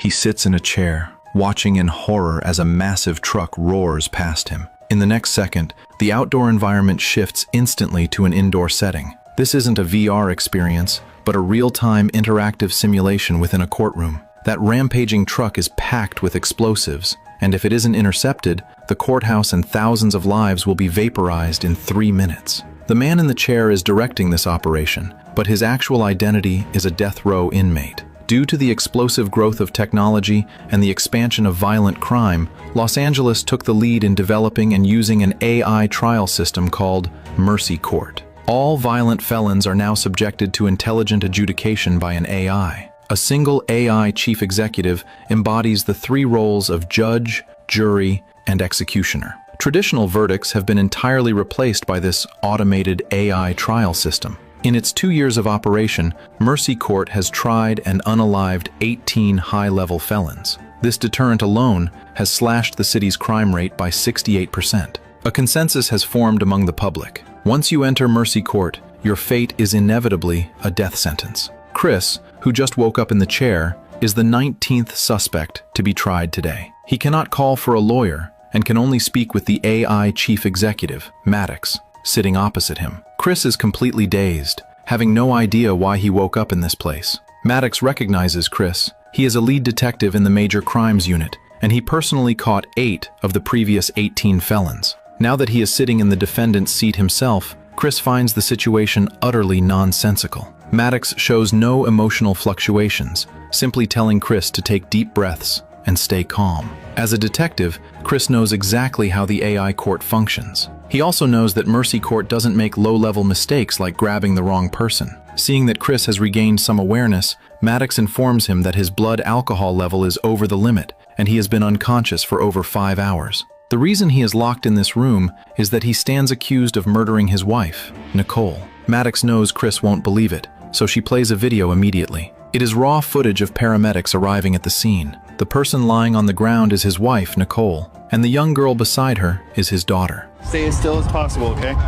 He sits in a chair, watching in horror as a massive truck roars past him. In the next second, the outdoor environment shifts instantly to an indoor setting. This isn't a VR experience, but a real-time interactive simulation within a courtroom. That rampaging truck is packed with explosives, and if it isn't intercepted, the courthouse and thousands of lives will be vaporized in 3 minutes. The man in the chair is directing this operation, but his actual identity is a death row inmate. Due to the explosive growth of technology and the expansion of violent crime, Los Angeles took the lead in developing and using an AI trial system called Mercy Court. All violent felons are now subjected to intelligent adjudication by an AI. A single AI chief executive embodies the 3 roles of judge, jury, and executioner. Traditional verdicts have been entirely replaced by this automated AI trial system. In its 2 years of operation, Mercy Court has tried and unalived 18 high-level felons. This deterrent alone has slashed the city's crime rate by 68%. A consensus has formed among the public. Once you enter Mercy Court, your fate is inevitably a death sentence. Chris, who just woke up in the chair, is the 19th suspect to be tried today. He cannot call for a lawyer and can only speak with the AI chief executive, Maddox, sitting opposite him. Chris is completely dazed, having no idea why he woke up in this place. Maddox recognizes Chris. He is a lead detective in the Major Crimes Unit, and he personally caught 8 of the previous 18 felons. Now that he is sitting in the defendant's seat himself, Chris finds the situation utterly nonsensical. Maddox shows no emotional fluctuations, simply telling Chris to take deep breaths and stay calm. As a detective, Chris knows exactly how the AI court functions. He also knows that Mercy Court doesn't make low-level mistakes like grabbing the wrong person. Seeing that Chris has regained some awareness, Maddox informs him that his blood alcohol level is over the limit, and he has been unconscious for over 5 hours. The reason he is locked in this room is that he stands accused of murdering his wife, Nicole. Maddox knows Chris won't believe it, so she plays a video immediately. It is raw footage of paramedics arriving at the scene. The person lying on the ground is his wife, Nicole, and the young girl beside her is his daughter. Stay as still as possible, okay? Please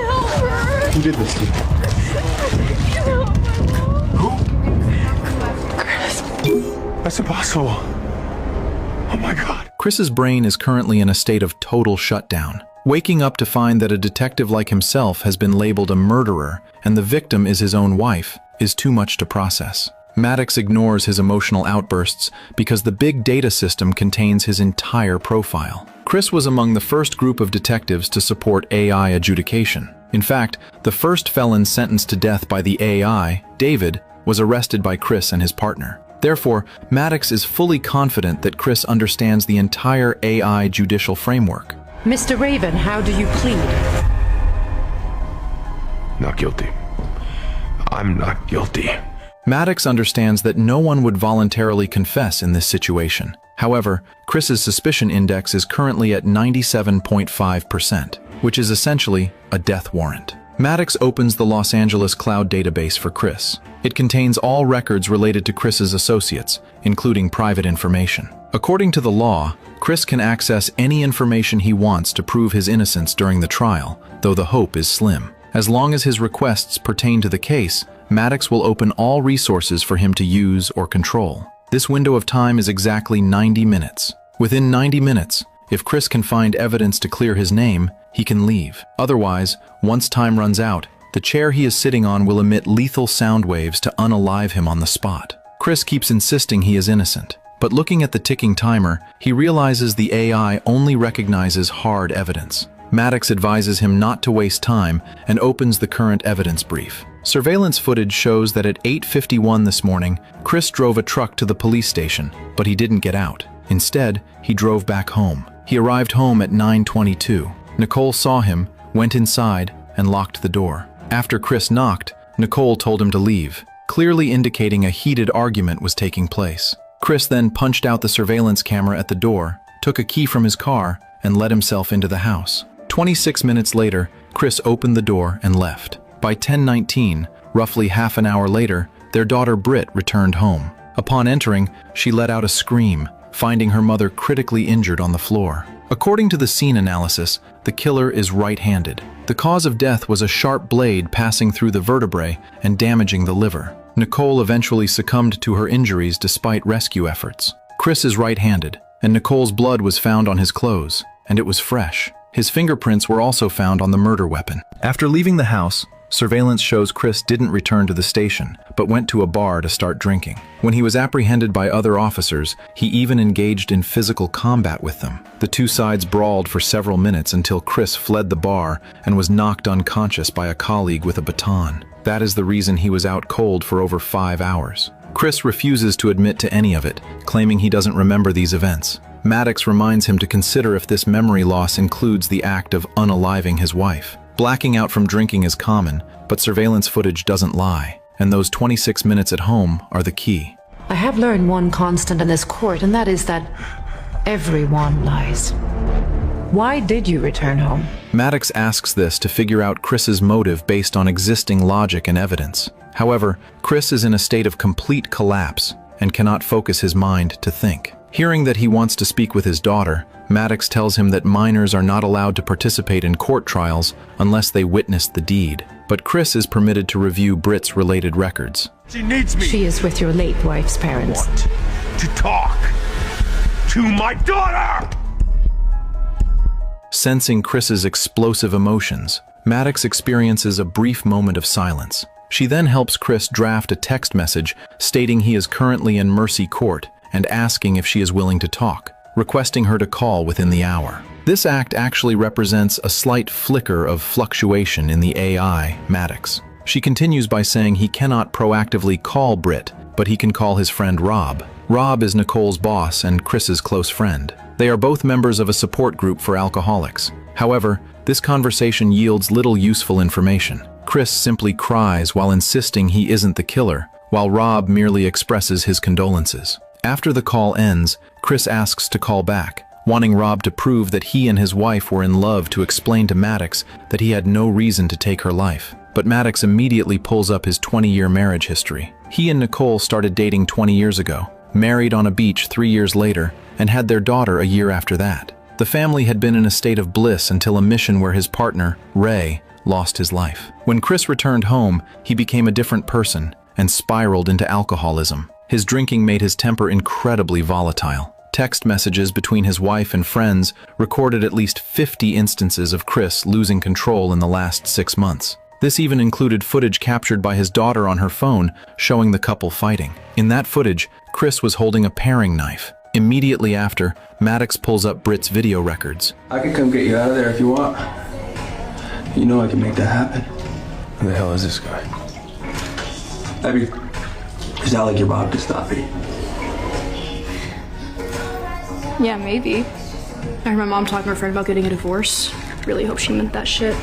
help her. Who did this to you? Who? Chris. That's impossible. Oh my God. Chris's brain is currently in a state of total shutdown. Waking up to find that a detective like himself has been labeled a murderer and the victim is his own wife is too much to process. Maddox ignores his emotional outbursts because the big data system contains his entire profile. Chris was among the first group of detectives to support AI adjudication. In fact, the first felon sentenced to death by the AI, David, was arrested by Chris and his partner. Therefore, Maddox is fully confident that Chris understands the entire AI judicial framework. Mr. Raven, how do you plead? Not guilty. I'm not guilty. Maddox understands that no one would voluntarily confess in this situation. However, Chris's suspicion index is currently at 97.5%, which is essentially a death warrant. Maddox opens the Los Angeles cloud database for Chris. It contains all records related to Chris's associates, including private information. According to the law, Chris can access any information he wants to prove his innocence during the trial, though the hope is slim. As long as his requests pertain to the case, Maddox will open all resources for him to use or control. This window of time is exactly 90 minutes. Within 90 minutes, if Chris can find evidence to clear his name, he can leave. Otherwise, once time runs out, the chair he is sitting on will emit lethal sound waves to unalive him on the spot. Chris keeps insisting he is innocent, but looking at the ticking timer, he realizes the AI only recognizes hard evidence. Maddox advises him not to waste time and opens the current evidence brief. Surveillance footage shows that at 8:51 this morning, Chris drove a truck to the police station, but he didn't get out. Instead, he drove back home. He arrived home at 9:22. Nicole saw him, went inside, and locked the door. After Chris knocked, Nicole told him to leave, clearly indicating a heated argument was taking place. Chris then punched out the surveillance camera at the door, took a key from his car, and let himself into the house. 26 minutes later, Chris opened the door and left. By 10:19, roughly half an hour later, their daughter Britt returned home. Upon entering, she let out a scream, finding her mother critically injured on the floor. According to the scene analysis, the killer is right-handed. The cause of death was a sharp blade passing through the vertebrae and damaging the liver. Nicole eventually succumbed to her injuries despite rescue efforts. Chris is right-handed, and Nicole's blood was found on his clothes, and it was fresh. His fingerprints were also found on the murder weapon. After leaving the house, surveillance shows Chris didn't return to the station, but went to a bar to start drinking. When he was apprehended by other officers, he even engaged in physical combat with them. The two sides brawled for several minutes until Chris fled the bar and was knocked unconscious by a colleague with a baton. That is the reason he was out cold for over 5 hours. Chris refuses to admit to any of it, claiming he doesn't remember these events. Maddox reminds him to consider if this memory loss includes the act of unaliving his wife. Blacking out from drinking is common, but surveillance footage doesn't lie, and those 26 minutes at home are the key. I have learned one constant in this court, and that is that everyone lies. Why did you return home? Maddox asks this to figure out Chris's motive based on existing logic and evidence. However, Chris is in a state of complete collapse and cannot focus his mind to think. Hearing that he wants to speak with his daughter, Maddox tells him that minors are not allowed to participate in court trials unless they witnessed the deed. But Chris is permitted to review Britt's related records. She needs me. She is with your late wife's parents. Want to talk to my daughter. Sensing Chris's explosive emotions, Maddox experiences a brief moment of silence. She then helps Chris draft a text message stating he is currently in Mercy Court and asking if she is willing to talk, requesting her to call within the hour. This act actually represents a slight flicker of fluctuation in the AI, Maddox. She continues by saying he cannot proactively call Britt, but he can call his friend Rob. Rob is Nicole's boss and Chris's close friend. They are both members of a support group for alcoholics. However, this conversation yields little useful information. Chris simply cries while insisting he isn't the killer, while Rob merely expresses his condolences. After the call ends, Chris asks to call back, wanting Rob to prove that he and his wife were in love to explain to Maddox that he had no reason to take her life. But Maddox immediately pulls up his 20-year marriage history. He and Nicole started dating 20 years ago, married on a beach 3 years later, and had their daughter a year after that. The family had been in a state of bliss until a mission where his partner, Ray, lost his life. When Chris returned home, he became a different person and spiraled into alcoholism. His drinking made his temper incredibly volatile. Text messages between his wife and friends recorded at least 50 instances of Chris losing control in the last 6 months. This even included footage captured by his daughter on her phone showing the couple fighting. In that footage, Chris was holding a paring knife. Immediately after, Maddox pulls up Britt's video records. I can come get you out of there if you want. You know I can make that happen. Who the hell is this guy? Abby, is that like your Bob to stop me? Yeah, maybe. I heard my mom talking to her friend about getting a divorce. Really hope she meant that shit.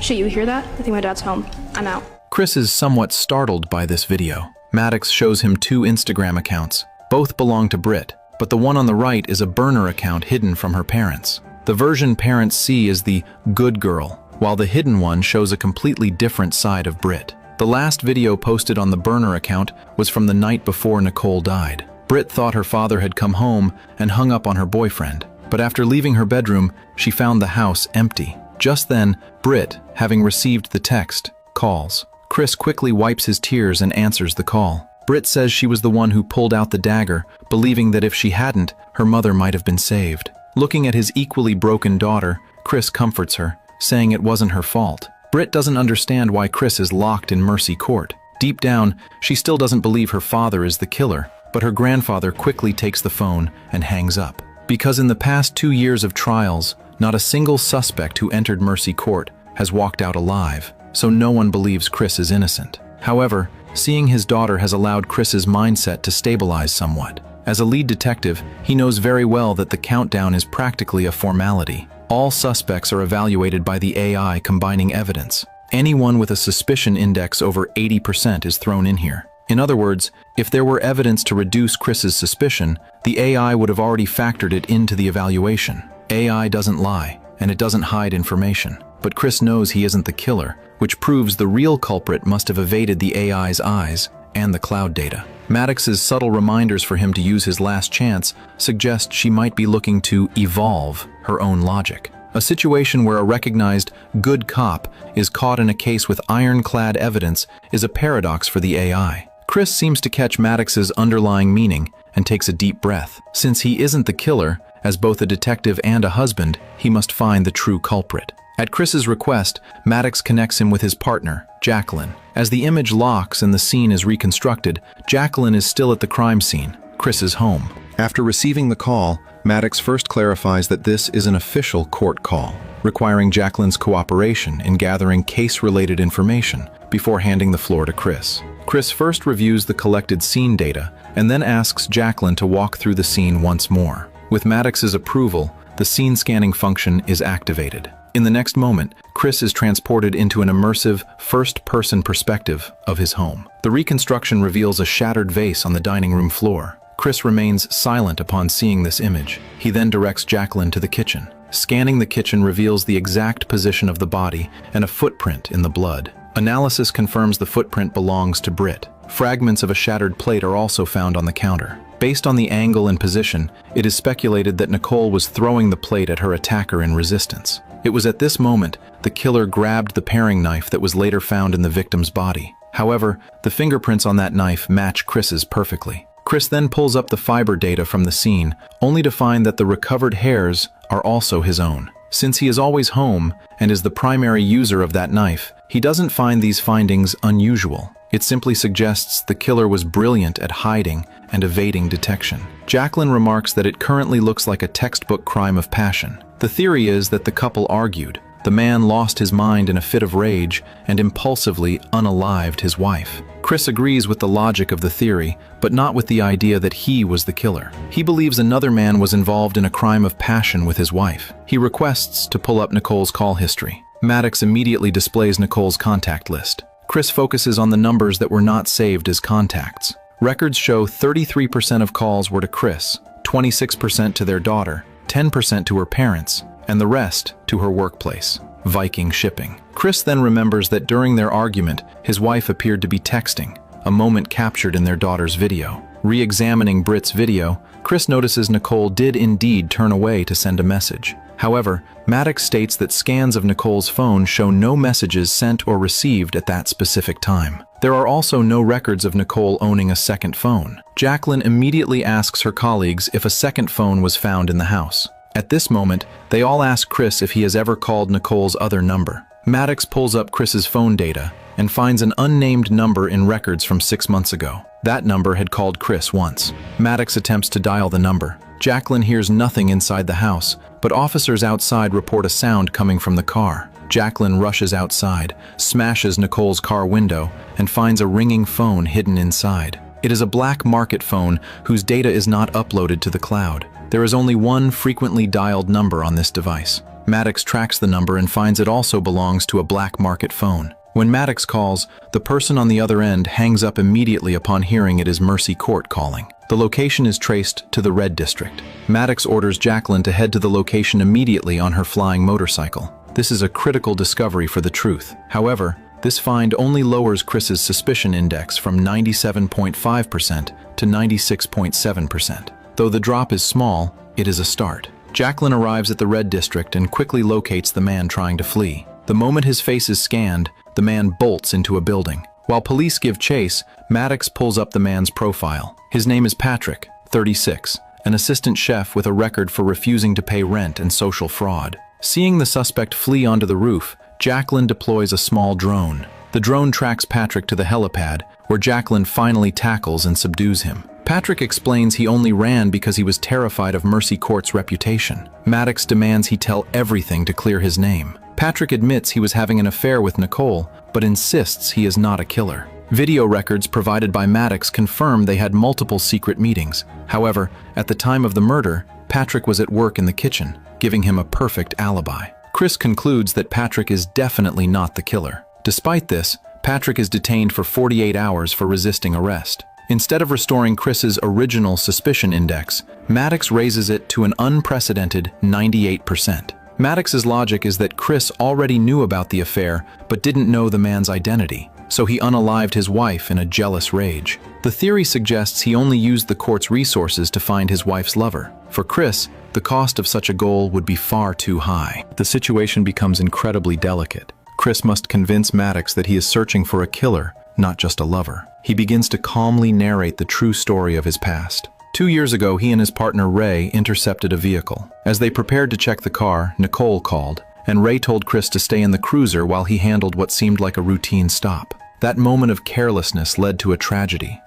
Shit, you hear that? I think my dad's home. I'm out. Chris is somewhat startled by this video. Maddox shows him 2 Instagram accounts. Both belong to Britt, but the one on the right is a burner account hidden from her parents. The version parents see is the good girl, while the hidden one shows a completely different side of Britt. The last video posted on the burner account was from the night before Nicole died. Britt thought her father had come home and hung up on her boyfriend, but after leaving her bedroom, she found the house empty. Just then, Britt, having received the text, calls. Chris quickly wipes his tears and answers the call. Britt says she was the one who pulled out the dagger, believing that if she hadn't, her mother might have been saved. Looking at his equally broken daughter, Chris comforts her, saying it wasn't her fault. Britt doesn't understand why Chris is locked in Mercy Court. Deep down, she still doesn't believe her father is the killer, but her grandfather quickly takes the phone and hangs up. Because in the past 2 years of trials, not a single suspect who entered Mercy Court has walked out alive, so no one believes Chris is innocent. However, seeing his daughter has allowed Chris's mindset to stabilize somewhat. As a lead detective, he knows very well that the countdown is practically a formality. All suspects are evaluated by the AI combining evidence. Anyone with a suspicion index over 80% is thrown in here. In other words, if there were evidence to reduce Chris's suspicion, the AI would have already factored it into the evaluation. AI doesn't lie, and it doesn't hide information. But Chris knows he isn't the killer, which proves the real culprit must have evaded the AI's eyes and the cloud data. Maddox's subtle reminders for him to use his last chance suggest she might be looking to evolve her own logic. A situation where a recognized good cop is caught in a case with ironclad evidence is a paradox for the AI. Chris seems to catch Maddox's underlying meaning and takes a deep breath. Since he isn't the killer, as both a detective and a husband, he must find the true culprit. At Chris's request, Maddox connects him with his partner, Jacqueline. As the image locks and the scene is reconstructed, Jacqueline is still at the crime scene, Chris's home. After receiving the call, Maddox first clarifies that this is an official court call, requiring Jacqueline's cooperation in gathering case-related information before handing the floor to Chris. Chris first reviews the collected scene data and then asks Jacqueline to walk through the scene once more. With Maddox's approval, the scene scanning function is activated. In the next moment, Chris is transported into an immersive, first-person perspective of his home. The reconstruction reveals a shattered vase on the dining room floor. Chris remains silent upon seeing this image. He then directs Jacqueline to the kitchen. Scanning the kitchen reveals the exact position of the body and a footprint in the blood. Analysis confirms the footprint belongs to Britt. Fragments of a shattered plate are also found on the counter. Based on the angle and position, it is speculated that Nicole was throwing the plate at her attacker in resistance. It was at this moment the killer grabbed the paring knife that was later found in the victim's body. However, the fingerprints on that knife match Chris's perfectly. Chris then pulls up the fiber data from the scene, only to find that the recovered hairs are also his own. Since he is always home and is the primary user of that knife, he doesn't find these findings unusual. It simply suggests the killer was brilliant at hiding and evading detection. Jacqueline remarks that it currently looks like a textbook crime of passion. The theory is that the couple argued. The man lost his mind in a fit of rage and impulsively unalived his wife. Chris agrees with the logic of the theory, but not with the idea that he was the killer. He believes another man was involved in a crime of passion with his wife. He requests to pull up Nicole's call history. Maddox immediately displays Nicole's contact list. Chris focuses on the numbers that were not saved as contacts. Records show 33% of calls were to Chris, 26% to their daughter, 10% to her parents, and the rest to her workplace, Viking Shipping. Chris then remembers that during their argument, his wife appeared to be texting, a moment captured in their daughter's video. Re-examining Britt's video, Chris notices Nicole did indeed turn away to send a message. However, Maddox states that scans of Nicole's phone show no messages sent or received at that specific time. There are also no records of Nicole owning a second phone. Jacqueline immediately asks her colleagues if a second phone was found in the house. At this moment, they all ask Chris if he has ever called Nicole's other number. Maddox pulls up Chris's phone data and finds an unnamed number in records from 6 months ago. That number had called Chris once. Maddox attempts to dial the number. Jacqueline hears nothing inside the house, but officers outside report a sound coming from the car. Jacqueline rushes outside, smashes Nicole's car window, and finds a ringing phone hidden inside. It is a black market phone whose data is not uploaded to the cloud. There is only one frequently dialed number on this device. Maddox tracks the number and finds it also belongs to a black market phone. When Maddox calls, the person on the other end hangs up immediately upon hearing it is Mercy Court calling. The location is traced to the Red District. Maddox orders Jacqueline to head to the location immediately on her flying motorcycle. This is a critical discovery for the truth. However, this find only lowers Chris's suspicion index from 97.5% to 96.7%. Though the drop is small, it is a start. Jacqueline arrives at the Red District and quickly locates the man trying to flee. The moment his face is scanned, the man bolts into a building. While police give chase, Maddox pulls up the man's profile. His name is Patrick, 36, an assistant chef with a record for refusing to pay rent and social fraud. Seeing the suspect flee onto the roof, Jacqueline deploys a small drone. The drone tracks Patrick to the helipad, where Jacqueline finally tackles and subdues him. Patrick explains he only ran because he was terrified of Mercy Court's reputation. Maddox demands he tell everything to clear his name. Patrick admits he was having an affair with Nicole, but insists he is not a killer. Video records provided by Maddox confirm they had multiple secret meetings. However, at the time of the murder, Patrick was at work in the kitchen, giving him a perfect alibi. Chris concludes that Patrick is definitely not the killer. Despite this, Patrick is detained for 48 hours for resisting arrest. Instead of restoring Chris's original suspicion index, Maddox raises it to an unprecedented 98%. Maddox's logic is that Chris already knew about the affair but didn't know the man's identity. so he unalived his wife in a jealous rage. The theory suggests he only used the court's resources to find his wife's lover. For Chris, the cost of such a goal would be far too high. The situation becomes incredibly delicate. Chris must convince Maddox that he is searching for a killer, not just a lover. He begins to calmly narrate the true story of his past. 2 years ago, he and his partner Ray intercepted a vehicle. As they prepared to check the car, Nicole called, and Ray told Chris to stay in the cruiser while he handled what seemed like a routine stop. That moment of carelessness led to a tragedy.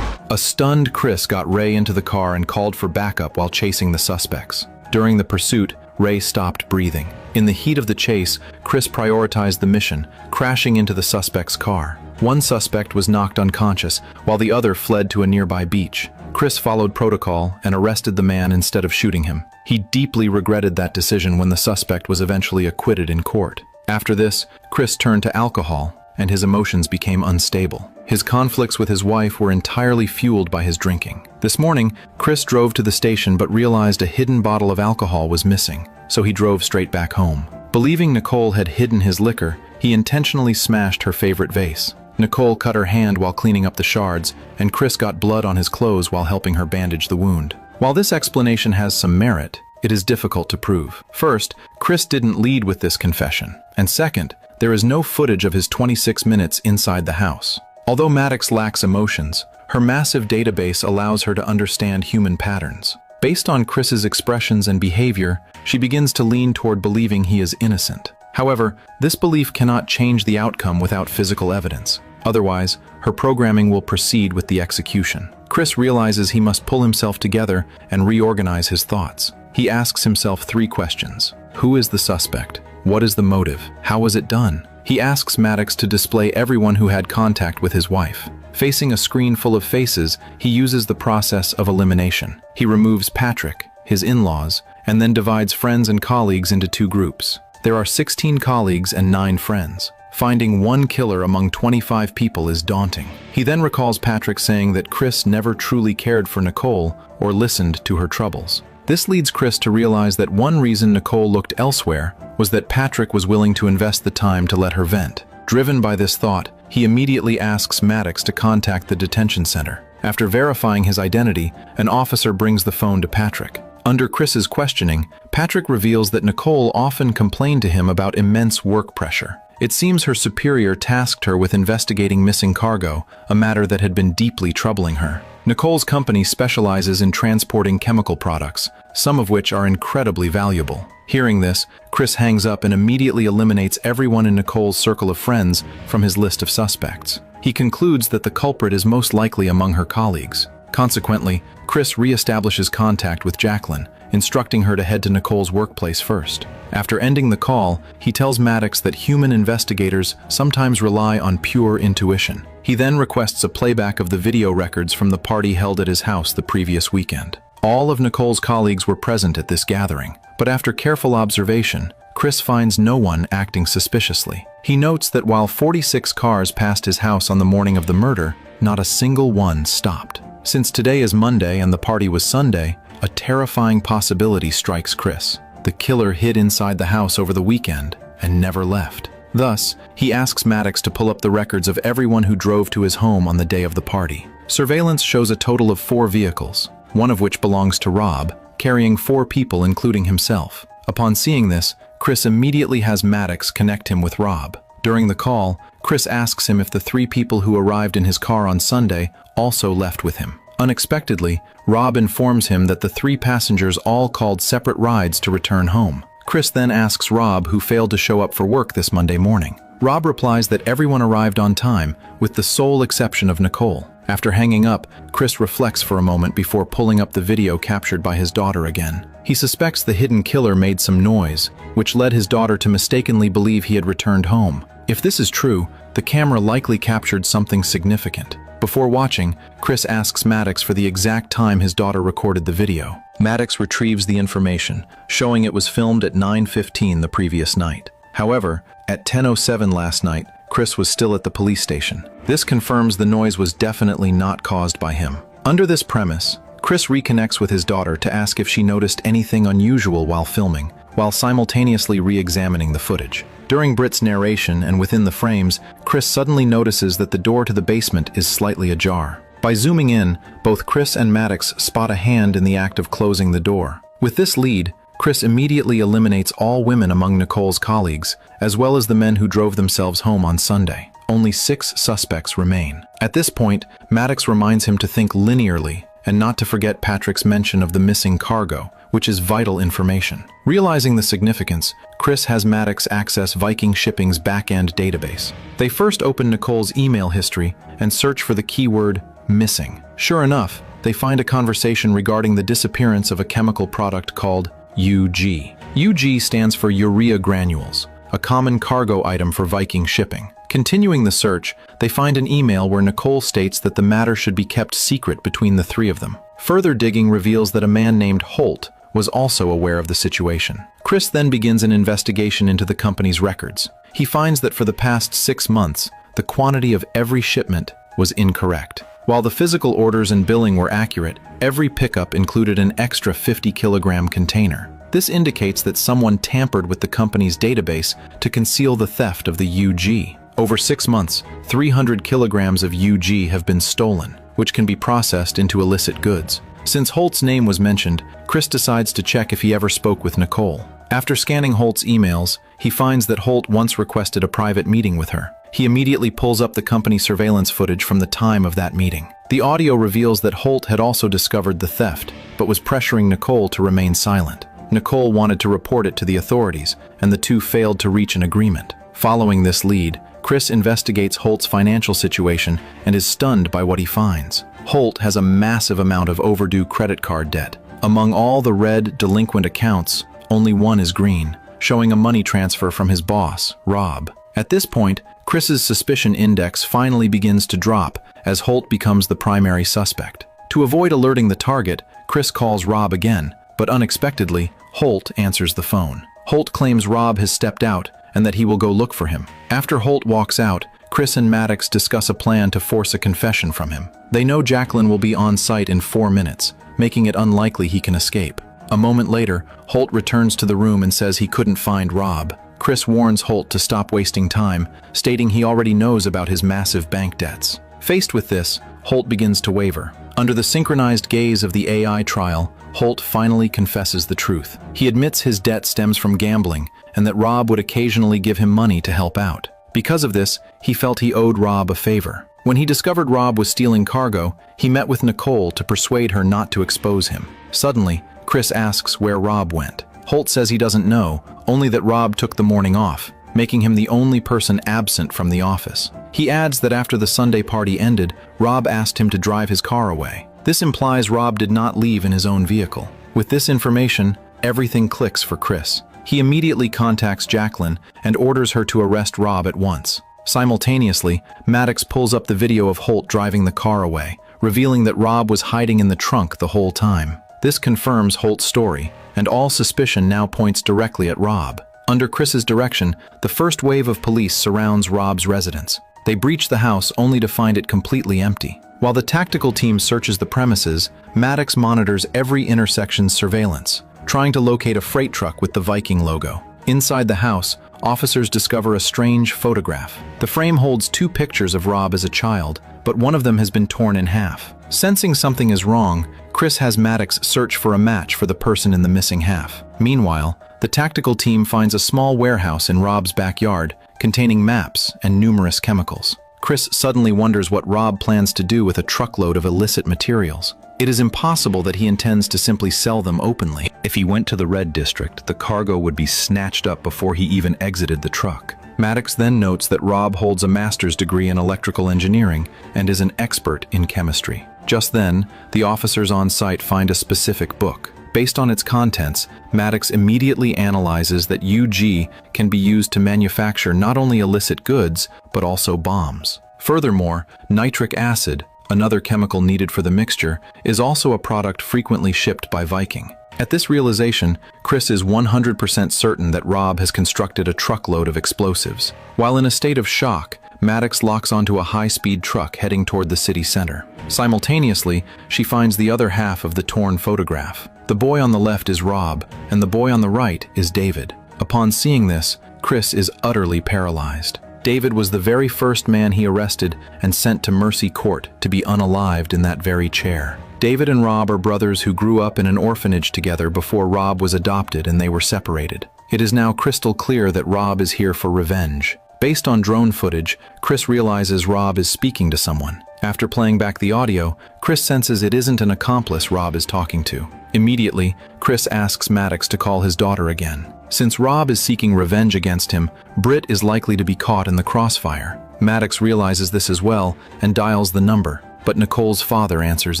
A stunned Chris got Ray into the car and called for backup while chasing the suspects. During the pursuit, Ray stopped breathing. In the heat of the chase, Chris prioritized the mission, crashing into the suspect's car. One suspect was knocked unconscious, while the other fled to a nearby beach. Chris followed protocol and arrested the man instead of shooting him. He deeply regretted that decision when the suspect was eventually acquitted in court. After this, Chris turned to alcohol, and his emotions became unstable. His conflicts with his wife were entirely fueled by his drinking. This morning, Chris drove to the station but realized a hidden bottle of alcohol was missing, so he drove straight back home. Believing Nicole had hidden his liquor, he intentionally smashed her favorite vase. Nicole cut her hand while cleaning up the shards, and Chris got blood on his clothes while helping her bandage the wound. While this explanation has some merit, it is difficult to prove. First, Chris didn't lead with this confession, and second, there is no footage of his 26 minutes inside the house. Although Maddox lacks emotions, her massive database allows her to understand human patterns. Based on Chris's expressions and behavior, she begins to lean toward believing he is innocent. However, this belief cannot change the outcome without physical evidence. Otherwise, her programming will proceed with the execution. Chris realizes he must pull himself together and reorganize his thoughts. He asks himself 3 questions. Who is the suspect? What is the motive? How was it done? He asks Maddox to display everyone who had contact with his wife. Facing a screen full of faces, he uses the process of elimination. He removes Patrick, his in-laws, and then divides friends and colleagues into 2 groups. There are 16 colleagues and 9 friends. Finding one killer among 25 people is daunting. He then recalls Patrick saying that Chris never truly cared for Nicole or listened to her troubles. This leads Chris to realize that one reason Nicole looked elsewhere was that Patrick was willing to invest the time to let her vent. Driven by this thought, he immediately asks Maddox to contact the detention center. After verifying his identity, an officer brings the phone to Patrick. Under Chris's questioning, Patrick reveals that Nicole often complained to him about immense work pressure. It seems her superior tasked her with investigating missing cargo, a matter that had been deeply troubling her. Nicole's company specializes in transporting chemical products, some of which are incredibly valuable. Hearing this, Chris hangs up and immediately eliminates everyone in Nicole's circle of friends from his list of suspects. He concludes that the culprit is most likely among her colleagues. Consequently, Chris reestablishes contact with Jacqueline, instructing her to head to Nicole's workplace first. After ending the call, he tells Maddox that human investigators sometimes rely on pure intuition. He then requests a playback of the video records from the party held at his house the previous weekend. All of Nicole's colleagues were present at this gathering, but after careful observation, Chris finds no one acting suspiciously. He notes that while 46 cars passed his house on the morning of the murder, not a single one stopped. Since today is Monday and the party was Sunday, a terrifying possibility strikes Chris. The killer hid inside the house over the weekend and never left. Thus, he asks Maddox to pull up the records of everyone who drove to his home on the day of the party. Surveillance shows a total of 4 vehicles, one of which belongs to Rob, carrying 4 people including himself. Upon seeing this, Chris immediately has Maddox connect him with Rob. During the call, Chris asks him if the 3 people who arrived in his car on Sunday also left with him. Unexpectedly, Rob informs him that the 3 passengers all called separate rides to return home. Chris then asks Rob who failed to show up for work this Monday morning. Rob replies that everyone arrived on time, with the sole exception of Nicole. After hanging up, Chris reflects for a moment before pulling up the video captured by his daughter again. He suspects the hidden killer made some noise, which led his daughter to mistakenly believe he had returned home. If this is true, the camera likely captured something significant. Before watching, Chris asks Maddox for the exact time his daughter recorded the video. Maddox retrieves the information, showing it was filmed at 9:15 the previous night. However, at 10:07 last night, Chris was still at the police station. This confirms the noise was definitely not caused by him. Under this premise, Chris reconnects with his daughter to ask if she noticed anything unusual while filming, while simultaneously re-examining the footage. During Britt's narration and within the frames, Chris suddenly notices that the door to the basement is slightly ajar. By zooming in, both Chris and Maddox spot a hand in the act of closing the door. With this lead, Chris immediately eliminates all women among Nicole's colleagues, as well as the men who drove themselves home on Sunday. Only 6 suspects remain. At this point, Maddox reminds him to think linearly and not to forget Patrick's mention of the missing cargo, which is vital information. Realizing the significance, Chris has Maddox access Viking Shipping's back-end database. They first open Nicole's email history and search for the keyword missing. Sure enough, they find a conversation regarding the disappearance of a chemical product called UG. UG stands for urea granules, a common cargo item for Viking Shipping. Continuing the search, they find an email where Nicole states that the matter should be kept secret between the 3 of them. Further digging reveals that a man named Holt was also aware of the situation. Chris then begins an investigation into the company's records. He finds that for the past 6 months, the quantity of every shipment was incorrect. While the physical orders and billing were accurate, every pickup included an extra 50-kilogram container. This indicates that someone tampered with the company's database to conceal the theft of the UG. Over 6 months, 300 kilograms of UG have been stolen, which can be processed into illicit goods. Since Holt's name was mentioned, Chris decides to check if he ever spoke with Nicole. After scanning Holt's emails, he finds that Holt once requested a private meeting with her. He immediately pulls up the company surveillance footage from the time of that meeting. The audio reveals that Holt had also discovered the theft, but was pressuring Nicole to remain silent. Nicole wanted to report it to the authorities, and the two failed to reach an agreement. Following this lead, Chris investigates Holt's financial situation and is stunned by what he finds. Holt has a massive amount of overdue credit card debt. Among all the red, delinquent accounts, only one is green, showing a money transfer from his boss, Rob. At this point, Chris's suspicion index finally begins to drop as Holt becomes the primary suspect. To avoid alerting the target, Chris calls Rob again, but unexpectedly, Holt answers the phone. Holt claims Rob has stepped out and that he will go look for him. After Holt walks out, Chris and Maddox discuss a plan to force a confession from him. They know Jacqueline will be on site in 4 minutes, making it unlikely he can escape. A moment later, Holt returns to the room and says he couldn't find Rob. Chris warns Holt to stop wasting time, stating he already knows about his massive bank debts. Faced with this, Holt begins to waver. Under the synchronized gaze of the AI trial, Holt finally confesses the truth. He admits his debt stems from gambling and that Rob would occasionally give him money to help out. Because of this, he felt he owed Rob a favor. When he discovered Rob was stealing cargo, he met with Nicole to persuade her not to expose him. Suddenly, Chris asks where Rob went. Holt says he doesn't know, only that Rob took the morning off, making him the only person absent from the office. He adds that after the Sunday party ended, Rob asked him to drive his car away. This implies Rob did not leave in his own vehicle. With this information, everything clicks for Chris. He immediately contacts Jacqueline and orders her to arrest Rob at once. Simultaneously, Maddox pulls up the video of Holt driving the car away, revealing that Rob was hiding in the trunk the whole time. This confirms Holt's story, and all suspicion now points directly at Rob. Under Chris's direction, the first wave of police surrounds Rob's residence. They breach the house only to find it completely empty. While the tactical team searches the premises, Maddox monitors every intersection's surveillance, trying to locate a freight truck with the Viking logo. Inside the house, officers discover a strange photograph. The frame holds 2 pictures of Rob as a child, but one of them has been torn in half. Sensing something is wrong, Chris has Maddox search for a match for the person in the missing half. Meanwhile, the tactical team finds a small warehouse in Rob's backyard, containing maps and numerous chemicals. Chris suddenly wonders what Rob plans to do with a truckload of illicit materials. It is impossible that he intends to simply sell them openly. If he went to the Red District, the cargo would be snatched up before he even exited the truck. Maddox then notes that Rob holds a master's degree in electrical engineering and is an expert in chemistry. Just then, the officers on site find a specific book. Based on its contents, Maddox immediately analyzes that UG can be used to manufacture not only illicit goods, but also bombs. Furthermore, nitric acid, another chemical needed for the mixture, is also a product frequently shipped by Viking. At this realization, Chris is 100% certain that Rob has constructed a truckload of explosives. While in a state of shock, Maddox locks onto a high-speed truck heading toward the city center. Simultaneously, she finds the other half of the torn photograph. The boy on the left is Rob, and the boy on the right is David. Upon seeing this, Chris is utterly paralyzed. David was the very first man he arrested and sent to Mercy Court to be unalived in that very chair. David and Rob are brothers who grew up in an orphanage together before Rob was adopted and they were separated. It is now crystal clear that Rob is here for revenge. Based on drone footage, Chris realizes Rob is speaking to someone. After playing back the audio, Chris senses it isn't an accomplice Rob is talking to. Immediately, Chris asks Maddox to call his daughter again. Since Rob is seeking revenge against him, Britt is likely to be caught in the crossfire. Maddox realizes this as well and dials the number, but Nicole's father answers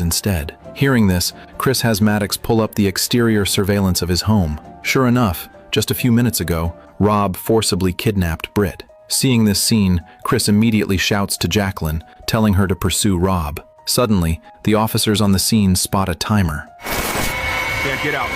instead. Hearing this, Chris has Maddox pull up the exterior surveillance of his home. Sure enough, just a few minutes ago, Rob forcibly kidnapped Britt. Seeing this scene, Chris immediately shouts to Jacqueline, telling her to pursue Rob. Suddenly, the officers on the scene spot a timer. Can't get out.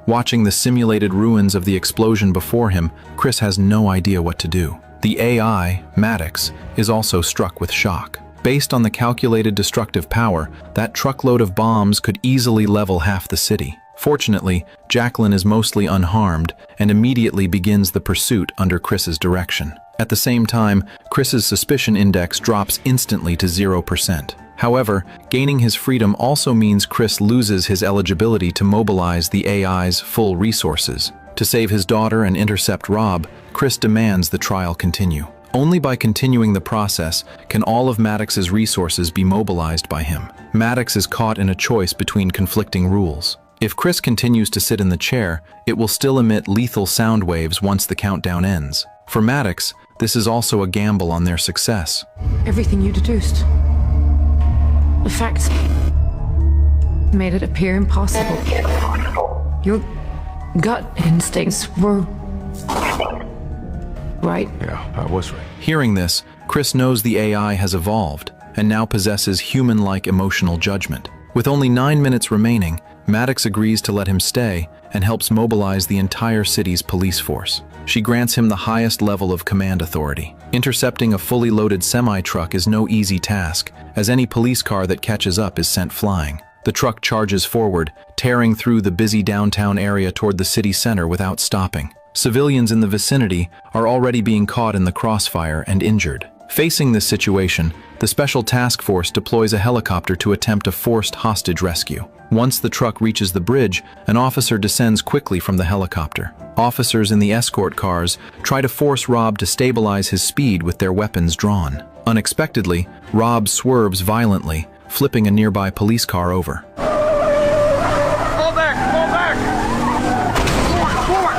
Watching the simulated ruins of the explosion before him, Chris has no idea what to do. The AI, Maddox, is also struck with shock. Based on the calculated destructive power, that truckload of bombs could easily level half the city. Fortunately, Jacqueline is mostly unharmed and immediately begins the pursuit under Chris's direction. At the same time, Chris's suspicion index drops instantly to 0%. However, gaining his freedom also means Chris loses his eligibility to mobilize the AI's full resources. To save his daughter and intercept Rob, Chris demands the trial continue. Only by continuing the process can all of Maddox's resources be mobilized by him. Maddox is caught in a choice between conflicting rules. If Chris continues to sit in the chair, it will still emit lethal sound waves once the countdown ends. For Maddox, this is also a gamble on their success. Everything you deduced. The facts made it appear impossible. Your gut instincts were right. Yeah, I was right. Hearing this, Chris knows the AI has evolved and now possesses human-like emotional judgment. With only 9 minutes remaining, Maddox agrees to let him stay and helps mobilize the entire city's police force. She grants him the highest level of command authority. Intercepting a fully loaded semi-truck is no easy task, as any police car that catches up is sent flying. The truck charges forward, tearing through the busy downtown area toward the city center without stopping. Civilians in the vicinity are already being caught in the crossfire and injured. Facing this situation, the Special Task Force deploys a helicopter to attempt a forced hostage rescue. Once the truck reaches the bridge, an officer descends quickly from the helicopter. Officers in the escort cars try to force Rob to stabilize his speed with their weapons drawn. Unexpectedly, Rob swerves violently, flipping a nearby police car over. Fall back! Fall back! Forward!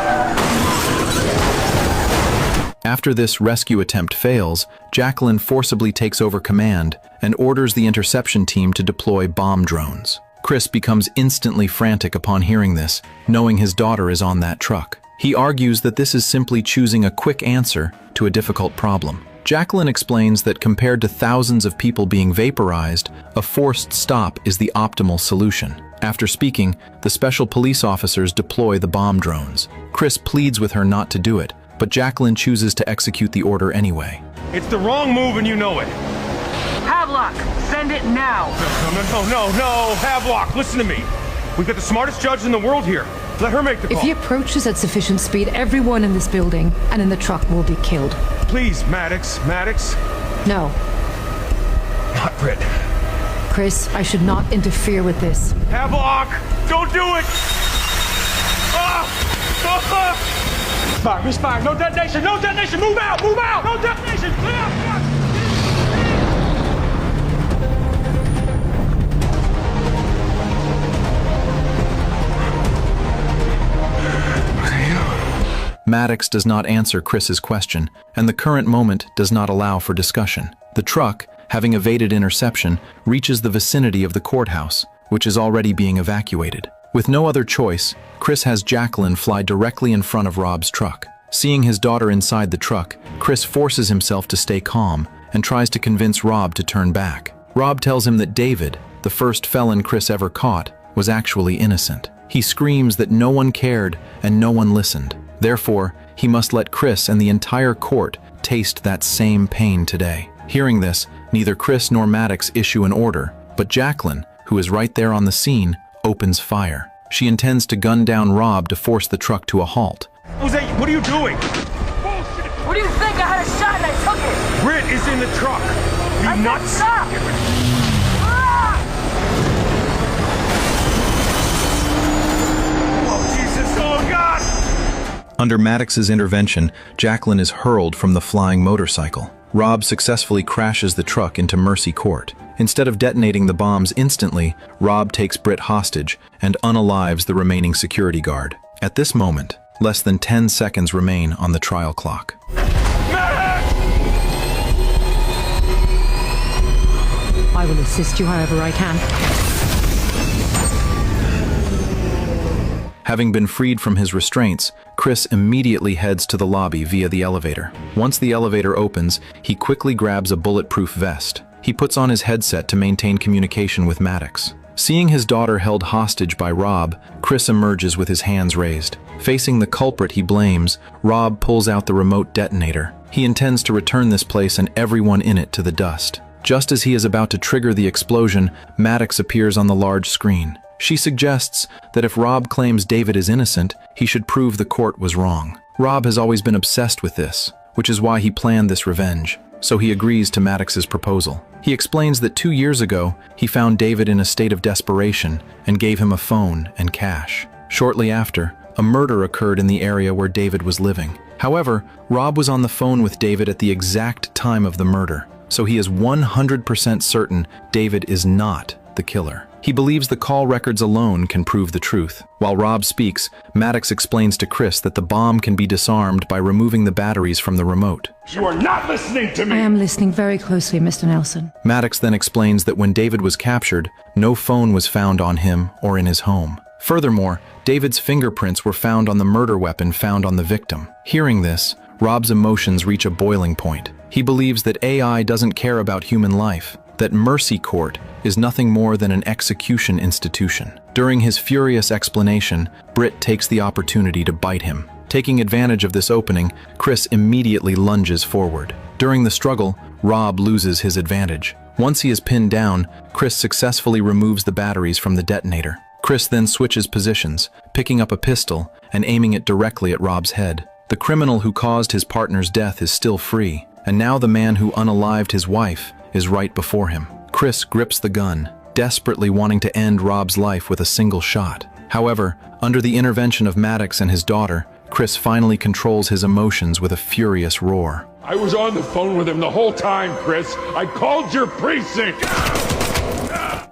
After this rescue attempt fails, Jacqueline forcibly takes over command and orders the interception team to deploy bomb drones. Chris becomes instantly frantic upon hearing this, knowing his daughter is on that truck. He argues that this is simply choosing a quick answer to a difficult problem. Jacqueline explains that compared to thousands of people being vaporized, a forced stop is the optimal solution. After speaking, the special police officers deploy the bomb drones. Chris pleads with her not to do it, but Jacqueline chooses to execute the order anyway. It's the wrong move and you know it. Havelock, send it now. No, Havelock, listen to me. We've got the smartest judge in the world here. Let her make the call. If he approaches at sufficient speed, everyone in this building and in the truck will be killed. Please, Maddox. No. Not Britt. Chris, I should not interfere with this. Havelock, don't do it! Misfire, no detonation, move out, no detonation, clear out. Maddox does not answer Chris's question, and the current moment does not allow for discussion. The truck, having evaded interception, reaches the vicinity of the courthouse, which is already being evacuated. With no other choice, Chris has Jacqueline fly directly in front of Rob's truck. Seeing his daughter inside the truck, Chris forces himself to stay calm and tries to convince Rob to turn back. Rob tells him that David, the first felon Chris ever caught, was actually innocent. He screams that no one cared and no one listened. Therefore, he must let Chris and the entire court taste that same pain today. Hearing this, neither Chris nor Maddox issue an order, but Jacqueline, who is right there on the scene, opens fire. She intends to gun down Rob to force the truck to a halt. Jose, what are you doing? What do you think? I had a shot and I took it! Britt is in the truck. You I said nuts? stop! Ah! Oh, Jesus. Oh, God! Under Maddox's intervention, Jacqueline is hurled from the flying motorcycle. Rob successfully crashes the truck into Mercy Court. Instead of detonating the bombs instantly, Rob takes Britt hostage and unalives the remaining security guard. At this moment, less than 10 seconds remain on the trial clock. I will assist you however I can. Having been freed from his restraints, Chris immediately heads to the lobby via the elevator. Once the elevator opens, he quickly grabs a bulletproof vest. He puts on his headset to maintain communication with Maddox. Seeing his daughter held hostage by Rob, Chris emerges with his hands raised. Facing the culprit he blames, Rob pulls out the remote detonator. He intends to return this place and everyone in it to the dust. Just as he is about to trigger the explosion, Maddox appears on the large screen. She suggests that if Rob claims David is innocent, he should prove the court was wrong. Rob has always been obsessed with this, which is why he planned this revenge. So he agrees to Maddox's proposal. He explains that 2 years ago, he found David in a state of desperation and gave him a phone and cash. Shortly after, a murder occurred in the area where David was living. However, Rob was on the phone with David at the exact time of the murder, so he is 100% certain David is not the killer. He believes the call records alone can prove the truth. While Rob speaks, Maddox explains to Chris that the bomb can be disarmed by removing the batteries from the remote. You are not listening to I me! am listening very closely, Mr. Nelson. Maddox then explains that when David was captured, no phone was found on him or in his home. Furthermore, David's fingerprints were found on the murder weapon found on the victim. Hearing this, Rob's emotions reach a boiling point. He believes that AI doesn't care about human life, that Mercy Court is nothing more than an execution institution. During his furious explanation, Britt takes the opportunity to bite him. Taking advantage of this opening, Chris immediately lunges forward. During the struggle, Rob loses his advantage. Once he is pinned down, Chris successfully removes the batteries from the detonator. Chris then switches positions, picking up a pistol and aiming it directly at Rob's head. The criminal who caused his partner's death is still free, and now the man who unalived his wife is right before him. Chris grips the gun, desperately wanting to end Rob's life with a single shot. However, under the intervention of Maddox and his daughter, Chris finally controls his emotions with a furious roar. I was on the phone with him the whole time, Chris. I called your precinct!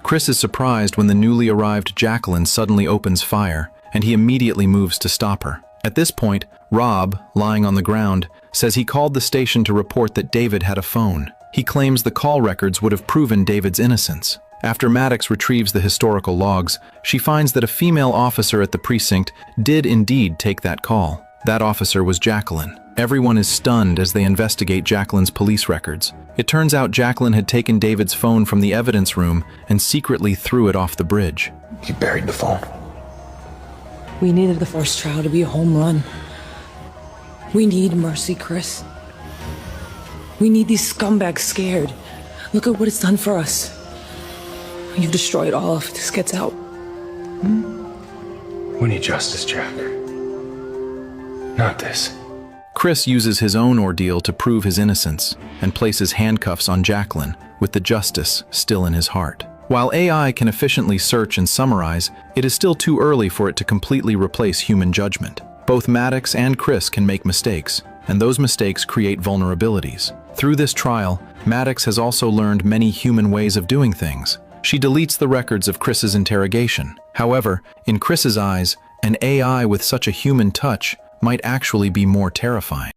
Chris is surprised when the newly arrived Jacqueline suddenly opens fire, and he immediately moves to stop her. At this point, Rob, lying on the ground, says he called the station to report that David had a phone. He claims the call records would have proven David's innocence. After Maddox retrieves the historical logs, she finds that a female officer at the precinct did indeed take that call. That officer was Jacqueline. Everyone is stunned as they investigate Jacqueline's police records. It turns out Jacqueline had taken David's phone from the evidence room and secretly threw it off the bridge. You buried the phone. We needed the first trial to be a home run. We need mercy, Chris. We need these scumbags scared. Look at what it's done for us. You've destroyed all if this gets out. We need justice, Jack. Not this. Chris uses his own ordeal to prove his innocence and places handcuffs on Jacqueline, with the justice still in his heart. While AI can efficiently search and summarize, it is still too early for it to completely replace human judgment. Both Maddox and Chris can make mistakes, and those mistakes create vulnerabilities. Through this trial, Maddox has also learned many human ways of doing things. She deletes the records of Chris's interrogation. However, in Chris's eyes, an AI with such a human touch might actually be more terrifying.